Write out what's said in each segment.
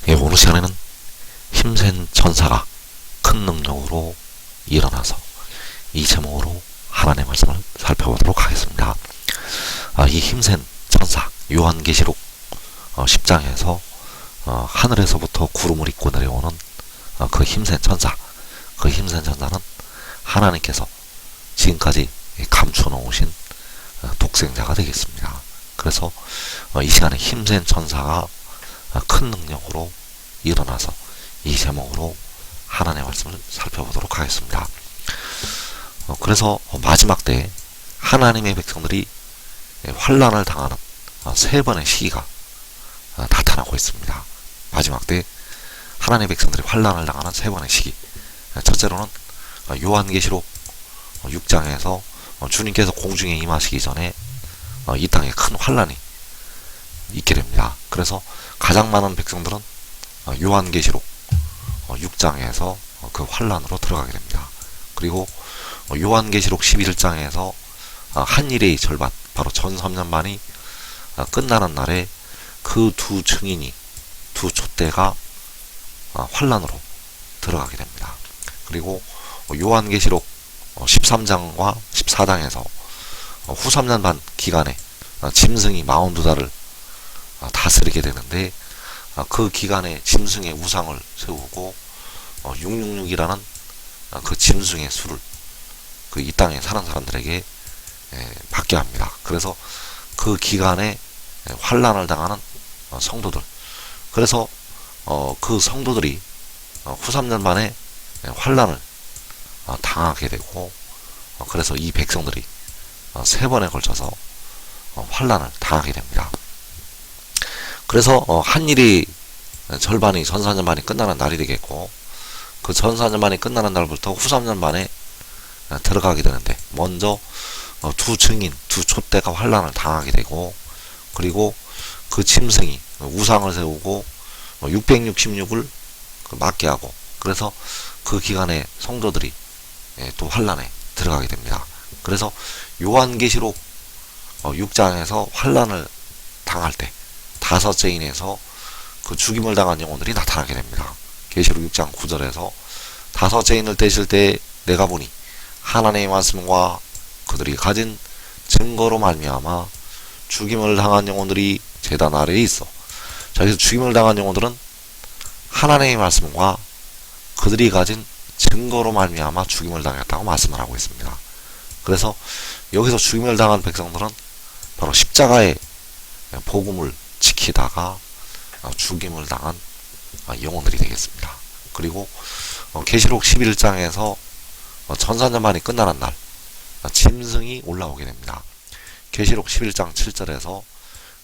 예, 오늘 시간에는 힘센 천사가 큰 능력으로 일어나서 이 제목으로 하나님의 말씀을 살펴보도록 하겠습니다. 이 힘센 천사 요한계시록 10장에서 하늘에서부터 구름을 입고 내려오는 그 힘센 천사, 그 힘센 천사는 하나님께서 지금까지 감춰 놓으신 독생자가 되겠습니다. 그래서 이 시간에 힘센 천사가 큰 능력으로 일어나서 이 제목으로 하나님의 말씀을 살펴보도록 하겠습니다. 그래서 마지막 때에 하나님의 백성들이 환난을 당하는 세 번의 시기가 나타나고 있습니다. 마지막 때 하나님의 백성들이 환난을 당하는 세 번의 시기. 첫째로는 요한계시록 6장에서 주님께서 공중에 임하시기 전에 이 땅에 큰 환난이 있게 됩니다. 그래서 가장 많은 백성들은 요한계시록 6장에서 그 환난으로 들어가게 됩니다. 그리고 요한계시록 11장에서 한일의 절반, 바로 전 3년만이 끝나는 날에 그 두 증인이, 두 촛대가 환난으로 들어가게 됩니다. 그리고 요한계시록 13장과 14장에서 후 3년 반 기간에 짐승이 42달을 다스리게 되는데, 그 기간에 짐승의 우상을 세우고 666이라는 그 짐승의 수를 그 이 땅에 사는 사람들에게 받게 합니다. 그래서 그 기간에 환난을 당하는 성도들, 그래서 그 성도들이 후 3년 만에 환난을 당하게 되고, 그래서 이 백성들이 세 번에 걸쳐서 환난을 당하게 됩니다. 그래서 한일이 절반이 전 4년 만에 끝나는 날이 되겠고, 그 전 4년 만에 끝나는 날부터 후 3년 만에 들어가게 되는데, 먼저 두 증인, 두 촛대가 환난을 당하게 되고, 그리고 그 짐승이 우상을 세우고 666을 맞게 하고, 그래서 그 기간에 성도들이 또 환난에 들어가게 됩니다. 그래서 요한계시록 6장에서 환난을 당할 때 다섯 죄인에서 그 죽임을 당한 영혼들이 나타나게 됩니다. 계시록 6장 9절에서 다섯 죄인을 떼실 때 내가 보니 하나님의 말씀과 그들이 가진 증거로 말미암아 죽임을 당한 영혼들이 제단 아래에 있어. 자, 그래서 죽임을 당한 영혼들은 하나님의 말씀과 그들이 가진 증거로 말미암아 죽임을 당했다고 말씀을 하고 있습니다. 그래서 여기서 죽임을 당한 백성들은 바로 십자가의 복음을 지키다가 죽임을 당한 영혼들이 되겠습니다. 그리고 계시록 11장에서 전사년만이 끝나는 날 짐승이 올라오게 됩니다. 계시록 11장 7절에서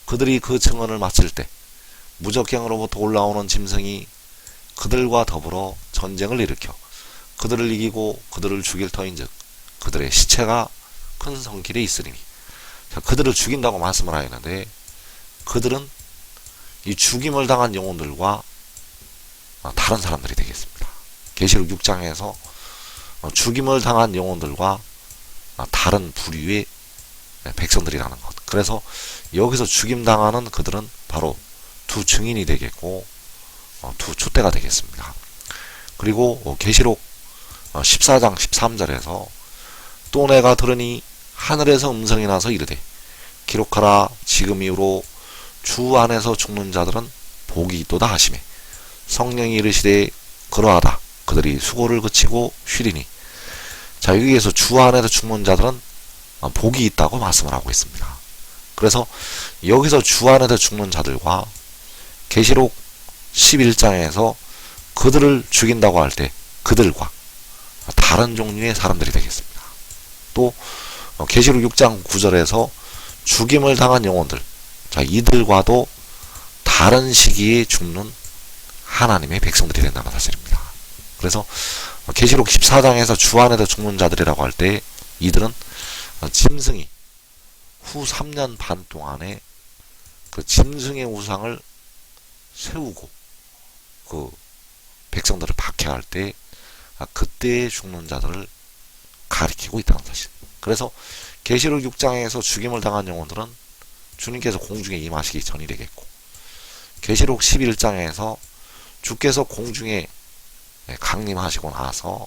그들이 그 증언을 마칠 때 무적갱으로부터 올라오는 짐승이 그들과 더불어 전쟁을 일으켜 그들을 이기고 그들을 죽일 터인즉 그들의 시체가 큰 성길에 있으리니. 자, 그들을 죽인다고 말씀을 하였는데, 그들은 이 죽임을 당한 영혼들과 다른 사람들이 되겠습니다. 계시록 6장에서 죽임을 당한 영혼들과 다른 부류의 백성들이라는 것. 그래서 여기서 죽임당하는 그들은 바로 두 증인이 되겠고 두 촛대가 되겠습니다. 그리고 계시록 14장 13절에서 또 내가 들으니 하늘에서 음성이 나서 이르되 기록하라, 지금 이후로 주 안에서 죽는 자들은 복이 있도다 하시매 성령이 이르시되 그러하다, 그들이 수고를 그치고 쉬리니. 자, 여기에서 주 안에서 죽는 자들은 복이 있다고 말씀을 하고 있습니다. 그래서 여기서 주 안에서 죽는 자들과 계시록 11장에서 그들을 죽인다고 할 때 그들과 다른 종류의 사람들이 되겠습니다. 또 계시록 6장 9절에서 죽임을 당한 영혼들, 자, 이들과도 다른 시기에 죽는 하나님의 백성들이 된다는 사실입니다. 그래서 계시록 14장에서 주 안에서 죽는 자들이라고 할 때 이들은 짐승이 후 3년 반 동안에 그 짐승의 우상을 세우고 그 백성들을 박해할 때 그때에 죽는 자들을 가리키고 있다는 사실. 그래서 계시록 6장에서 죽임을 당한 영혼들은 주님께서 공중에 임하시기 전이 되겠고, 계시록 11장에서 주께서 공중에 강림하시고 나서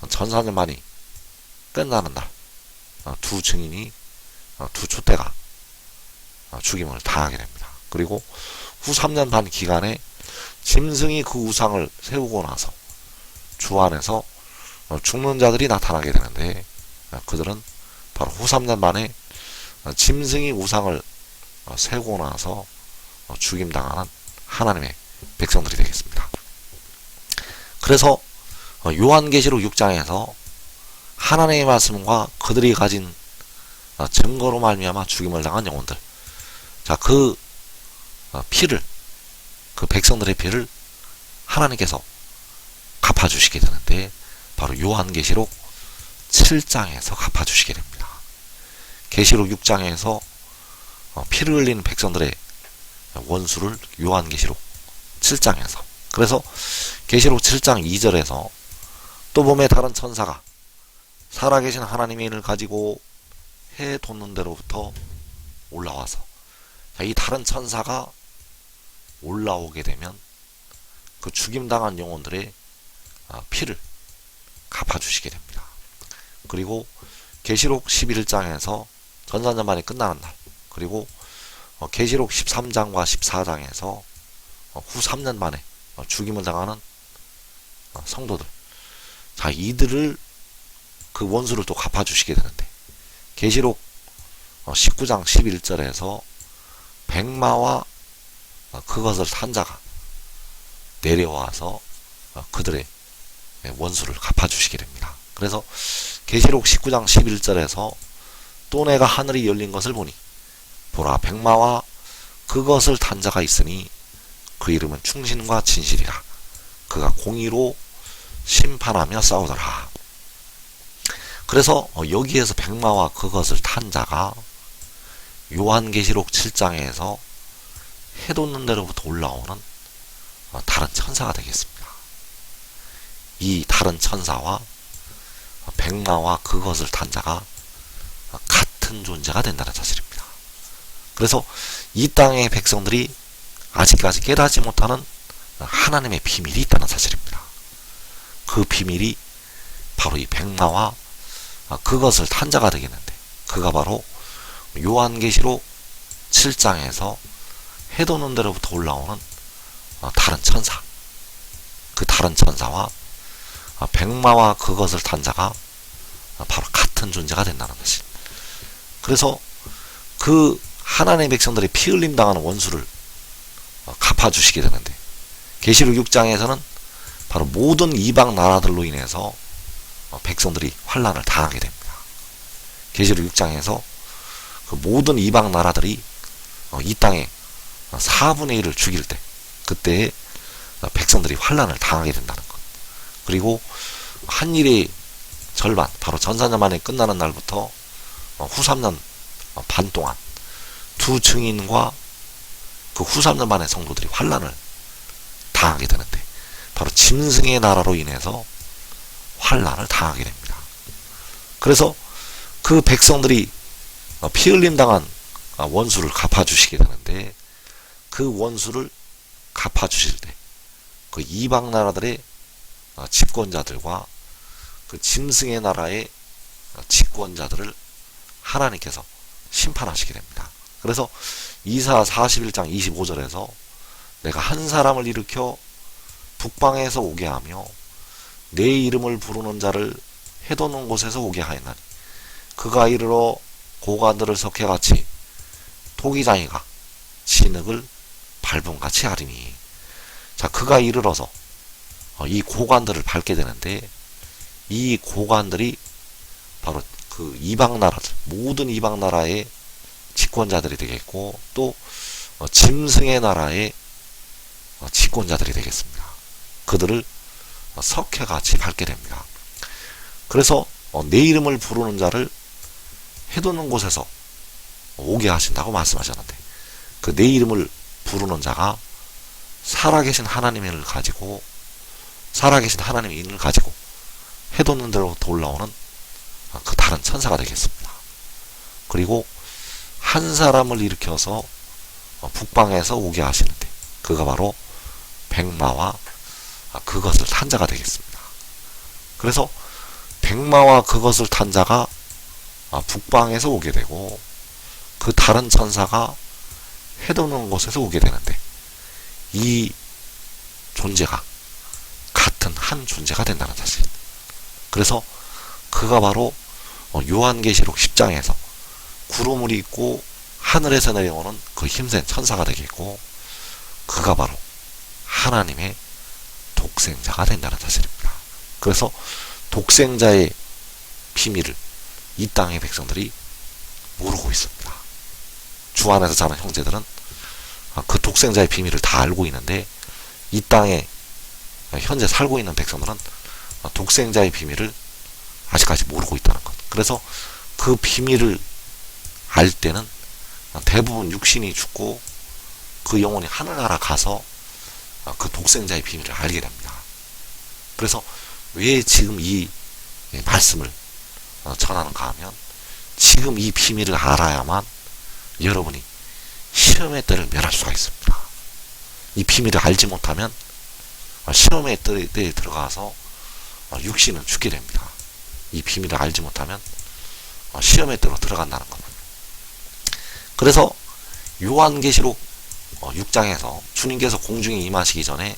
전사년만이 끝나는 날, 두 증인이, 두 촛대가 죽임을 당하게 됩니다. 그리고 후 3년 반 기간에 짐승이 그 우상을 세우고 나서 주 안에서 죽는 자들이 나타나게 되는데, 그들은 바로 후 3년 만에 짐승이 우상을 세우고 나서 죽임당하는 하나님의 백성들이 되겠습니다. 그래서 요한계시록 6장에서 하나님의 말씀과 그들이 가진 증거로 말미암아 죽임을 당한 영혼들, 자, 그 피를, 그 백성들의 피를 하나님께서 갚아주시게 되는데, 바로 요한계시록 7장에서 갚아주시게 됩니다. 계시록 6장에서 피를 흘리는 백성들의 원수를 요한계시록 7장에서, 그래서 계시록 7장 2절에서 또 봄에 다른 천사가 살아계신 하나님의 인을 가지고 해 돋는 데로부터 올라와서, 이 다른 천사가 올라오게 되면 그 죽임당한 영혼들의 피를 갚아주시게 됩니다. 그리고 계시록 11장에서 전산전만이 끝나는 날, 그리고 계시록 13장과 14장에서 후 3년 만에 죽임을 당하는 성도들, 자, 이들을, 그 원수를 또 갚아주시게 되는데, 계시록 19장 11절에서 백마와 그것을 탄 자가 내려와서 그들의 원수를 갚아주시게 됩니다. 그래서 계시록 19장 11절에서 또 내가 하늘이 열린 것을 보니 보라, 백마와 그것을 탄 자가 있으니 그 이름은 충신과 진실이라. 그가 공의로 심판하며 싸우더라. 그래서 여기에서 백마와 그것을 탄 자가 요한계시록 7장에서 해 돋는 데로부터 올라오는 다른 천사가 되겠습니다. 이 다른 천사와 백마와 그것을 탄 자가 같은 존재가 된다는 사실입니다. 그래서 이 땅의 백성들이 아직까지 깨닫지 못하는 하나님의 비밀이 있다는 사실입니다. 그 비밀이 바로 이 백마와 그것을 탄 자가 되겠는데, 그가 바로 요한계시록 7장에서 해 돋는 데로부터 올라오는 다른 천사, 그 다른 천사와 백마와 그것을 탄 자가 바로 같은 존재가 된다는 것이. 그래서 그 하나님의 백성들이 피 흘림 당하는 원수를 갚아주시게 되는데, 계시록 6장에서는 바로 모든 이방 나라들로 인해서 백성들이 환난을 당하게 됩니다. 계시록 6장에서 그 모든 이방 나라들이 이 땅에 4분의 1을 죽일 때, 그때 백성들이 환난을 당하게 된다는 것. 그리고 한일의 절반, 바로 전사년 만에 끝나는 날부터 후 3년 반 동안 두 증인과 그 후 3년 만에 성도들이 환난을 당하게 되는데, 바로 짐승의 나라로 인해서 환난을 당하게 됩니다. 그래서 그 백성들이 피 흘림 당한 원수를 갚아주시게 되는데, 그 원수를 갚아주실 때 그 이방 나라들의 집권자들과 그 짐승의 나라의 집권자들을 하나님께서 심판하시게 됩니다. 그래서 이사 41장 25절에서 내가 한 사람을 일으켜 북방에서 오게 하며 내 이름을 부르는 자를 해돋는 곳에서 오게 하였나니 그가 이르러 고관들을 석회같이 토기장이가 진흙을 밟음같이 하리니. 자, 그가 이르러서 이 고관들을 밟게 되는데, 이 고관들이 바로 그 이방 나라들, 모든 이방 나라의 집권자들이 되겠고, 또 짐승의 나라의 집권자들이 되겠습니다. 그들을 석회같이 밟게 됩니다. 그래서 내 이름을 부르는 자를 해돋는 곳에서 오게 하신다고 말씀하셨는데, 그 내 이름을 부르는 자가 살아계신 하나님의 인을 가지고, 살아계신 하나님의 인을 가지고 해돋는 데로부터 올라오는 그 다른 천사가 되겠습니다. 그리고 한 사람을 일으켜서 북방에서 오게 하시는데, 그가 바로 백마와 그것을 탄 자가 되겠습니다. 그래서 백마와 그것을 탄 자가 북방에서 오게 되고 그 다른 천사가 해도는 곳에서 오게 되는데 이 존재가 같은 한 존재가 된다는 사실. 그래서 그가 바로 요한계시록 10장에서 구름을 입고 하늘에서 내려오는 그 힘센 천사가 되겠고 그가 바로 하나님의 독생자가 된다는 사실입니다. 그래서 독생자의 비밀을 이 땅의 백성들이 모르고 있습니다. 주 안에서 자란 형제들은 그 독생자의 비밀을 다 알고 있는데 이 땅에 현재 살고 있는 백성들은 독생자의 비밀을 아직까지 모르고 있다는 것. 그래서 그 비밀을 알 때는 대부분 육신이 죽고 그 영혼이 하늘나라 가서 그 독생자의 비밀을 알게 됩니다. 그래서 왜 지금 이 말씀을 전하는가 하면 지금 이 비밀을 알아야만 여러분이 시험의 때를 면할 수가 있습니다. 이 비밀을 알지 못하면 시험의 때에 들어가서 육신은 죽게 됩니다. 이 비밀을 알지 못하면 시험의 때로 들어간다는 겁니다. 그래서 요한계시록 6장에서 주님께서 공중에 임하시기 전에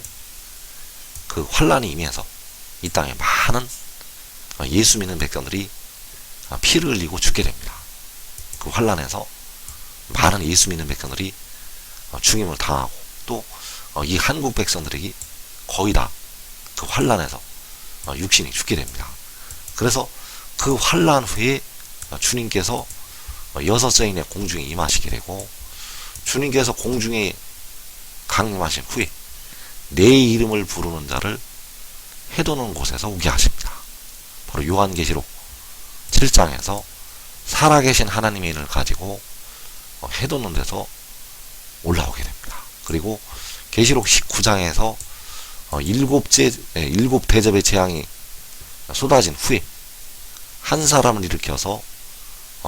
그 환란이 임해서 이 땅에 많은 예수 믿는 백성들이 피를 흘리고 죽게 됩니다. 그 환란에서 많은 예수 믿는 백성들이 죽임을 당하고 또 이 한국 백성들이 거의 다 그 환란에서 육신이 죽게 됩니다. 그래서 그 환란 후에 주님께서 6여인의 공중에 임하시게 되고 주님께서 공중에 강림하신 후에 내 이름을 부르는 자를 해도는 곳에서 오게 하십니다. 바로 요한계시록 7장에서 살아계신 하나님의 이름을 가지고 해도는 데서 올라오게 됩니다. 그리고 계시록 19장에서 일곱 대접의 재앙이 쏟아진 후에 한 사람을 일으켜서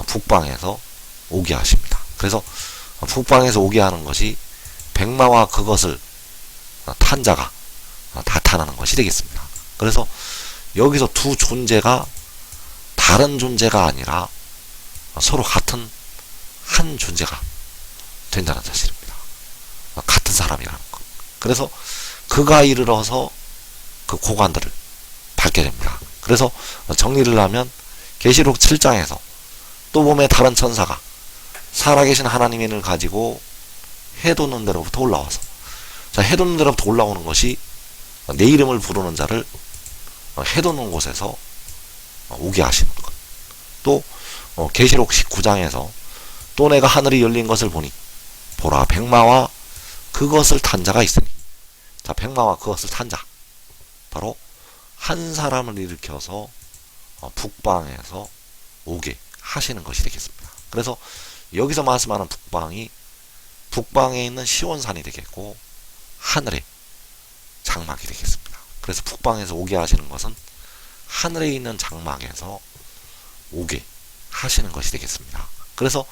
북방에서 오게 하십니다. 그래서 북방에서 오게 하는 것이 백마와 그것을 탄 자가 나타나는 것이 되겠습니다. 그래서 여기서 두 존재가 다른 존재가 아니라 서로 같은 한 존재가 된다는 사실입니다. 같은 사람이라는 것. 그래서 그가 이르러서 그 고관들을 밟게 됩니다. 그래서 정리를 하면 계시록 7장에서 또 몸에 다른 천사가 살아계신 하나님의 이름을 가지고 해돋는 데로부터 올라와서 해돋는 데로부터 올라오는 것이 내 이름을 부르는 자를 해돋는 곳에서 오게 하시는 것. 또 계시록 19장에서 또 내가 하늘이 열린 것을 보니 보라 백마와 그것을 탄 자가 있으니 백마와 그것을 탄 자 바로 한 사람을 일으켜서 북방에서 오게 하시는 것이 되겠습니다. 그래서 여기서 말씀하는 북방이 북방에 있는 시온산이 되겠고 하늘의 장막이 되겠습니다. 그래서 북방에서 오게 하시는 것은 하늘에 있는 장막에서 오게 하시는 것이 되겠습니다. 그래서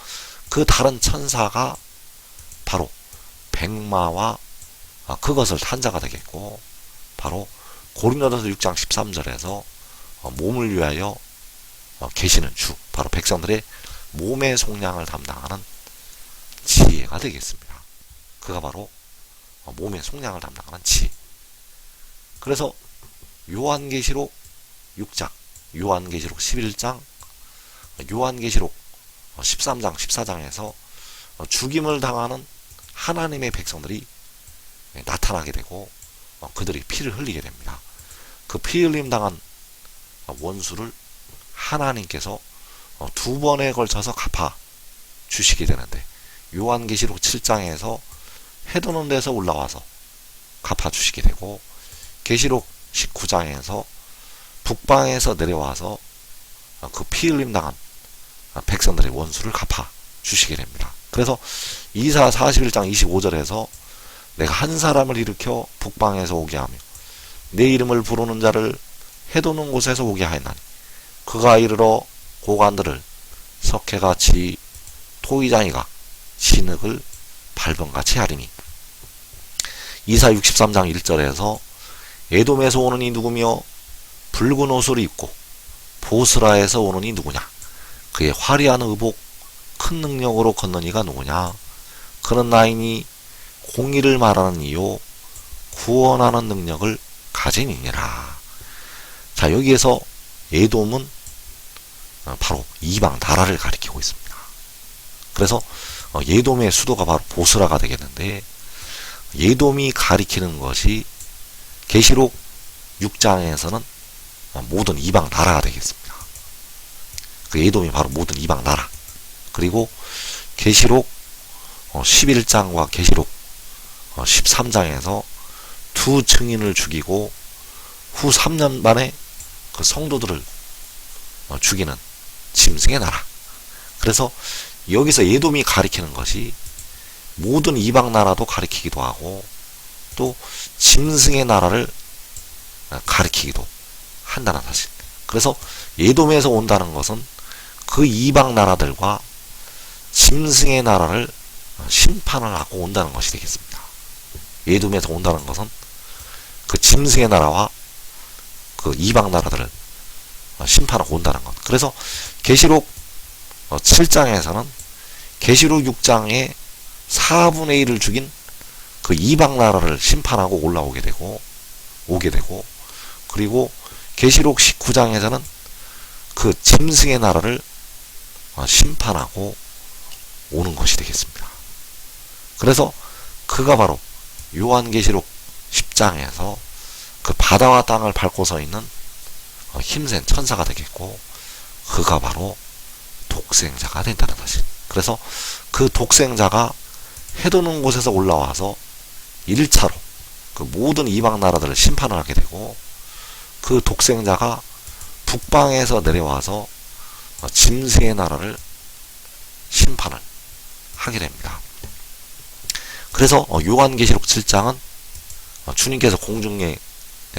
그 다른 천사가 바로 백마와 그것을 탄 자가 되겠고 바로 고린도전서 6장 13절에서 몸을 위하여 계시는 주 바로 백성들의 몸의 속량을 담당하는 지혜가 되겠습니다. 그가 바로 몸의 속량을 담당하는 지혜. 그래서 요한계시록 6장, 요한계시록 11장, 요한계시록 13장, 14장에서 죽임을 당하는 하나님의 백성들이 나타나게 되고 그들이 피를 흘리게 됩니다. 그 피 흘림 당한 원수를 하나님께서 두 번에 걸쳐서 갚아 주시게 되는데 요한계시록 7장에서 해도는 데서 올라와서 갚아 주시게 되고 계시록 19장에서 북방에서 내려와서 그 피 흘림 당한 백성들의 원수를 갚아 주시게 됩니다. 그래서 이사 41장 25절에서 내가 한 사람을 일으켜 북방에서 오게 하며 내 이름을 부르는 자를 해도는 곳에서 오게 하였나니 그가 이르러 고관들을 석회같이 토이장이가 진흙을 밟은같이 하리니 이사 63장 1절에서 에돔에서 오는 이 누구며 붉은 옷을 입고 보스라에서 오는 이 누구냐? 그의 화려한 의복 큰 능력으로 걷는 이가 누구냐? 그는 나이니 공의를 말하는 이요 구원하는 능력을 가진 이니라. 자, 여기에서 에돔은 바로 이방 나라를 가리키고 있습니다. 그래서 에돔의 수도가 바로 보스라가 되겠는데, 에돔이 가리키는 것이 계시록 6장에서는 모든 이방 나라가 되겠습니다. 그 에돔이 바로 모든 이방 나라. 그리고 계시록 11장과 계시록 13장에서 두 증인을 죽이고 후 3년 만에 그 성도들을 죽이는 짐승의 나라. 그래서 여기서 에돔이 가리키는 것이 모든 이방 나라도 가리키기도 하고 또 짐승의 나라를 가리키기도 한다는 사실. 그래서 에돔에서 온다는 것은 그 이방 나라들과 짐승의 나라를 심판을 하고 온다는 것이 되겠습니다. 에돔에서 온다는 것은 그 짐승의 나라와 그 이방 나라들을 심판하고 온다는 것. 그래서 계시록 7장에서는 계시록 6장의 4분의 1을 죽인 그 이방 나라를 심판하고 올라오게 되고 그리고 계시록 19장에서는 그 짐승의 나라를 심판하고 오는 것이 되겠습니다. 그래서 그가 바로 요한계시록 10장에서 그 바다와 땅을 밟고 서 있는 힘센 천사가 되겠고, 그가 바로 독생자가 된다는 사실. 그래서 그 독생자가 해도는 곳에서 올라와서 1차로 그 모든 이방 나라들을 심판을 하게 되고, 그 독생자가 북방에서 내려와서 짐승의 나라를 심판을 하게 됩니다. 그래서 요한계시록 7장은 주님께서 공중에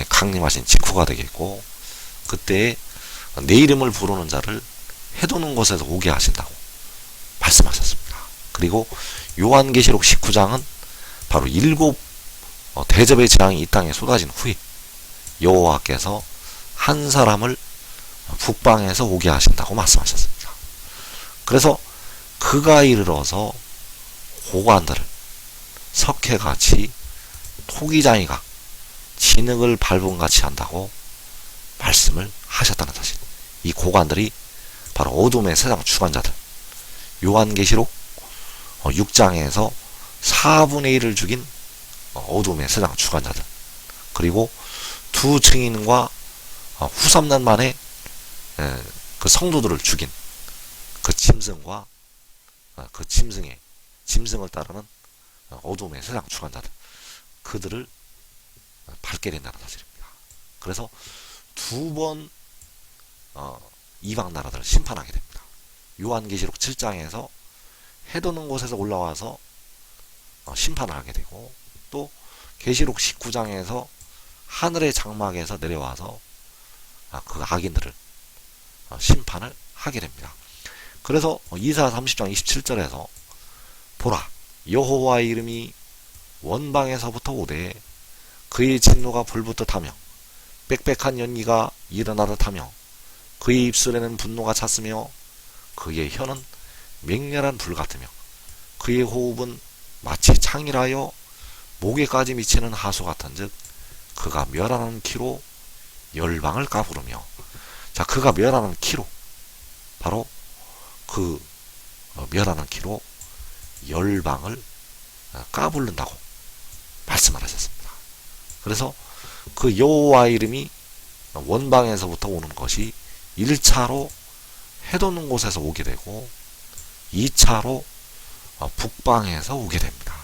강림하신 직후가 되겠고, 그때 내 이름을 부르는 자를 해도는 곳에서 오게 하신다고 말씀하셨습니다. 그리고 요한계시록 19장은 바로 7 대접의 재앙이 이 땅에 쏟아진 후에 여호와께서 한 사람을 북방에서 오게 하신다고 말씀하셨습니다. 그래서 그가 이르러서 고관들을 석회같이 토기장이가 진흙을 밟음같이 한다고 말씀을 하셨다는 사실. 이 고관들이 바로 어둠의 세상 주관자들, 요한계시록 6장에서 4분의 1을 죽인 어둠의 세상 주관자들, 그리고 두 증인과 후 3년 만에 그 성도들을 죽인 그 짐승과 그 짐승을 따르는 어둠의 세상 주관자들, 그들을 밟게 된다는 사실입니다. 그래서 두 번 이방 나라들을 심판하게 됩니다. 요한계시록 7장에서 해도는 곳에서 올라와서 심판을 하게 되고, 또 계시록 19장에서 하늘의 장막에서 내려와서 그 악인들을 심판을 하게 됩니다. 그래서 이사 30장 27절에서 보라, 여호와의 이름이 원방에서부터 오되 그의 진노가 불부터 타며 빽빽한 연기가 일어나듯 하며 그의 입술에는 분노가 찼으며 그의 혀는 맹렬한 불 같으며 그의 호흡은 마치 창이라여 목에까지 미치는 하수 같은즉 그가 멸하는 키로 열방을 까부르며. 자, 그가 멸하는 키로, 바로 그 멸하는 키로 열방을 까부른다고 말씀을 하셨습니다. 그래서 그 여호와의 이름이 원방에서부터 오는 것이 1차로 해돋는 곳에서 오게 되고 2차로 북방에서 오게 됩니다.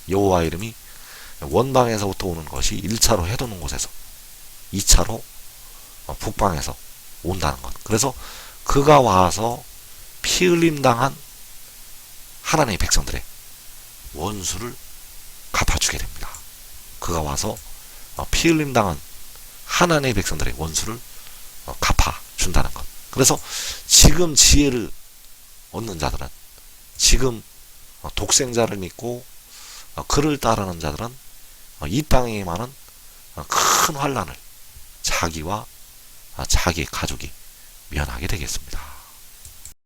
여호와의 이름이 원방에서부터 오는 것이 1차로 해돋는 곳에서, 2차로 북방에서 온다는 것. 그래서 그가 와서 피 흘림 당한 하나님의 백성들의 원수를 갚아주게 됩니다. 그가 와서 피 흘림 당한 하나님의 백성들의 원수를 갚아준다는 것. 그래서 지금 지혜를 얻는 자들은, 지금 독생자를 믿고 그를 따르는 자들은 이 땅에만은 큰 환란을 자기와 자기의 가족이 면하게 되겠습니다.